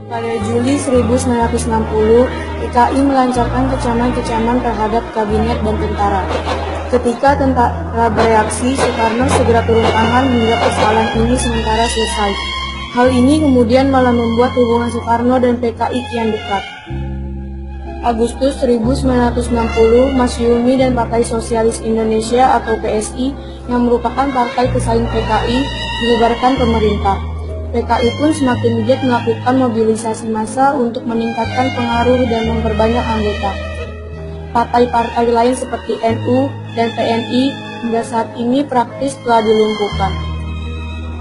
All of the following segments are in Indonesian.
Pada Juli 1960, PKI melancarkan kecaman-kecaman terhadap kabinet dan tentara. Ketika tentara bereaksi, Soekarno segera turun tangan hingga persoalan ini sementara selesai. Hal ini kemudian malah membuat hubungan Soekarno dan PKI kian dekat. Agustus 1960, Masyumi dan Partai Sosialis Indonesia atau PSI yang merupakan partai pesaing PKI membubarkan pemerintah. PKI pun semakin giat melakukan mobilisasi massa untuk meningkatkan pengaruh dan memperbanyak anggota. Partai-partai lain seperti NU dan TNI hingga saat ini praktis telah dilumpuhkan.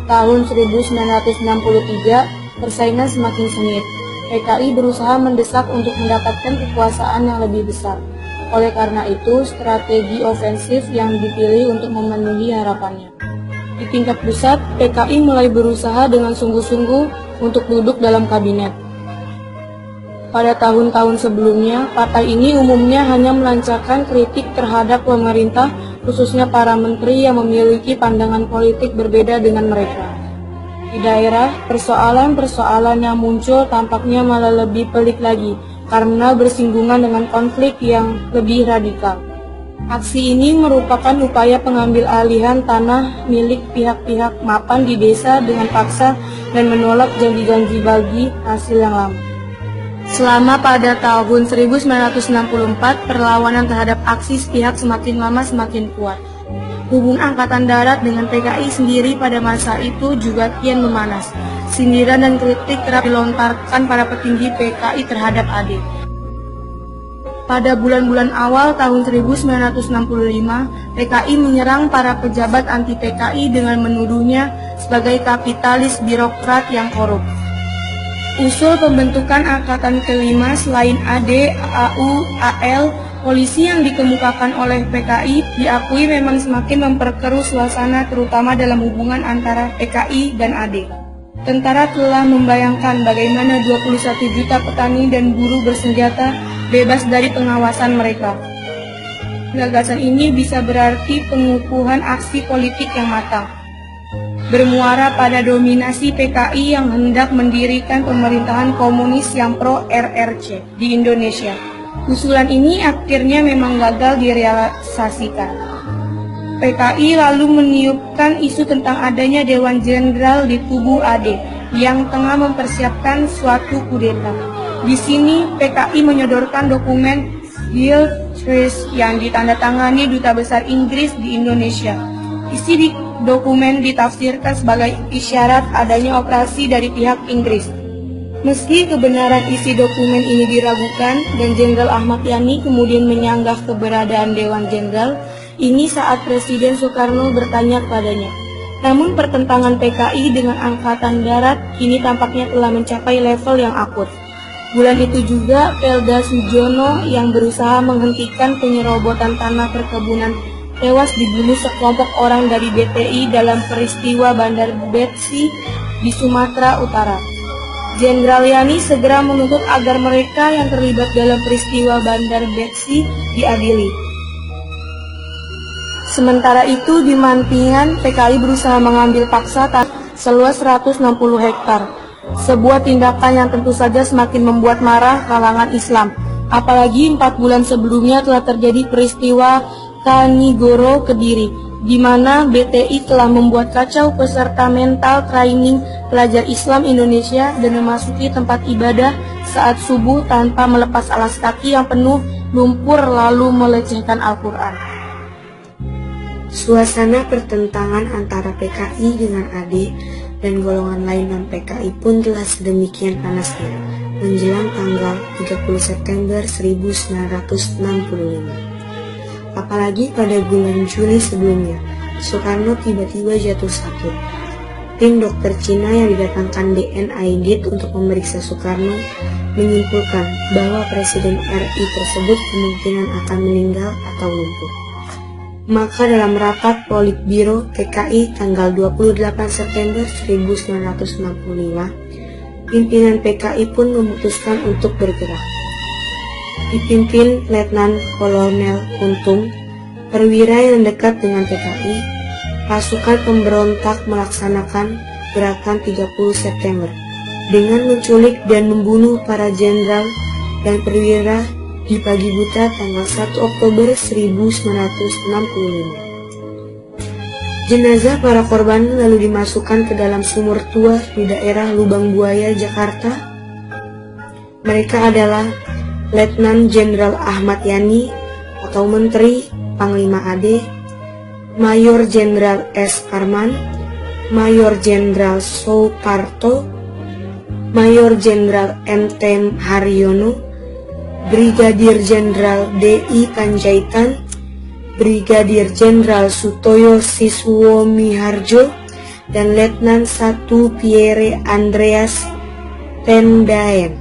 Tahun 1963, persaingan semakin sengit. PKI berusaha mendesak untuk mendapatkan kekuasaan yang lebih besar. Oleh karena itu, strategi ofensif yang dipilih untuk memenuhi harapannya. Di tingkat pusat, PKI mulai berusaha dengan sungguh-sungguh untuk duduk dalam kabinet. Pada tahun-tahun sebelumnya, partai ini umumnya hanya melancarkan kritik terhadap pemerintah, khususnya para menteri yang memiliki pandangan politik berbeda dengan mereka. Di daerah, persoalan-persoalan yang muncul tampaknya malah lebih pelik lagi, karena bersinggungan dengan konflik yang lebih radikal. Aksi ini merupakan upaya pengambil alihan tanah milik pihak-pihak mapan di desa dengan paksa dan menolak janji-janji bagi hasil yang lama. Selama pada tahun 1964, perlawanan terhadap aksi sepihak semakin lama semakin kuat. Hubungan Angkatan Darat dengan PKI sendiri pada masa itu juga kian memanas. Sindiran dan kritik kerap dilontarkan para petinggi PKI terhadap AD. Pada bulan-bulan awal tahun 1965, PKI menyerang para pejabat anti-PKI dengan menuduhnya sebagai kapitalis birokrat yang korup. Usul pembentukan Angkatan Kelima selain AD, AU, AL, polisi yang dikemukakan oleh PKI diakui memang semakin memperkeruh suasana terutama dalam hubungan antara PKI dan AD. Tentara telah membayangkan bagaimana 21 juta petani dan buruh bersenjata bebas dari pengawasan mereka. Gagasan ini bisa berarti pengukuhan aksi politik yang matang. Bermuara pada dominasi PKI yang hendak mendirikan pemerintahan komunis yang pro-RRC di Indonesia. Usulan ini akhirnya memang gagal direalisasikan. PKI lalu meniupkan isu tentang adanya Dewan Jenderal di tubuh AD yang tengah mempersiapkan suatu kudeta. Di sini PKI menyodorkan dokumen Deal Treaty yang ditandatangani Duta Besar Inggris di Indonesia. Isi di dokumen ditafsirkan sebagai isyarat adanya operasi dari pihak Inggris. Meski kebenaran isi dokumen ini diragukan dan Jenderal Ahmad Yani kemudian menyanggah keberadaan Dewan Jenderal, ini saat Presiden Soekarno bertanya kepadanya. Namun pertentangan PKI dengan Angkatan Darat kini tampaknya telah mencapai level yang akut. Bulan itu juga Pelda Sujono yang berusaha menghentikan penyerobotan tanah perkebunan tewas dibunuh sekelompok orang dari BTI dalam peristiwa Bandar Betsi di Sumatera Utara. Jenderal Yani segera menuntut agar mereka yang terlibat dalam peristiwa Bandar Betsi diadili. Sementara itu di Mantingan, PKI berusaha mengambil paksa tanah seluas 160 hektar. Sebuah tindakan yang tentu saja semakin membuat marah kalangan Islam. Apalagi 4 bulan sebelumnya telah terjadi peristiwa Kanigoro Kediri, di mana BTI telah membuat kacau peserta mental training pelajar Islam Indonesia dan memasuki tempat ibadah saat subuh tanpa melepas alas kaki yang penuh lumpur lalu melecehkan Al-Quran. Suasana pertentangan antara PKI dengan AD dan golongan lain non-PKI pun telah sedemikian panasnya menjelang tanggal 30 September 1965. Apalagi pada bulan Juli sebelumnya, Soekarno tiba-tiba jatuh sakit. Tim dokter Cina yang didatangkan DNAID untuk memeriksa Soekarno menyimpulkan bahwa Presiden RI tersebut kemungkinan akan meninggal atau lumpuh. Maka dalam rapat Politbiro PKI tanggal 28 September 1965, pimpinan PKI pun memutuskan untuk bergerak. Dipimpin Letnan Kolonel Untung, perwira yang dekat dengan PKI, pasukan pemberontak melaksanakan gerakan 30 September. dengan menculik dan membunuh para jenderal dan perwira di pagi buta tanggal 1 Oktober 1965. Jenazah para korban lalu dimasukkan ke dalam sumur tua di daerah Lubang Buaya, Jakarta. Mereka adalah Letnan Jenderal Ahmad Yani atau Menteri Panglima AD, Mayor Jenderal S. Parman, Mayor Jenderal Soeparto, Mayor Jenderal M.T. Haryono, Brigadir Jenderal D.I. Panjaitan, Brigadir Jenderal Sutoyo Siswomiharjo, dan Letnan 1 Pierre Andreas Tendaen.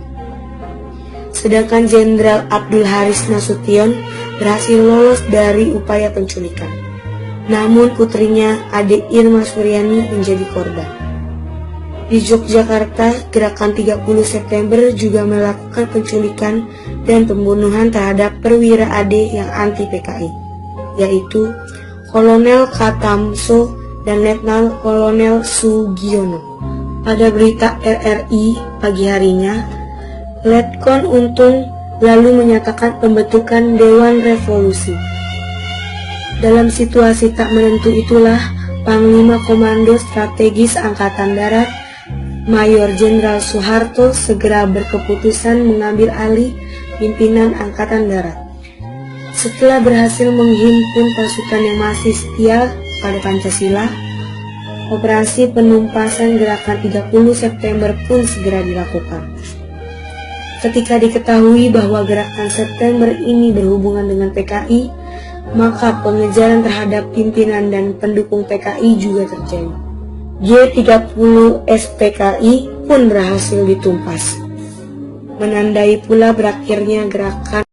Sedangkan Jenderal Abdul Haris Nasution berhasil lolos dari upaya penculikan. Namun putrinya Ade Irma Suryani menjadi korban. Di Yogyakarta, gerakan 30 September juga melakukan penculikan dan pembunuhan terhadap perwira AD yang anti PKI, yaitu Kolonel Katamso dan Letnan Kolonel Sugiono. Pada berita RRI pagi harinya, Letkon Untung lalu menyatakan pembentukan Dewan Revolusi. Dalam situasi tak menentu itulah, Panglima Komando Strategis Angkatan Darat, Mayor Jenderal Soeharto segera berkeputusan mengambil alih pimpinan Angkatan Darat. Setelah berhasil menghimpun pasukan yang masih setia pada Pancasila, operasi penumpasan gerakan 30 September pun segera dilakukan. Ketika diketahui bahwa gerakan September ini berhubungan dengan PKI, maka pengejaran terhadap pimpinan dan pendukung PKI juga terjadi. G30 SPKI pun berhasil ditumpas, menandai pula berakhirnya gerakan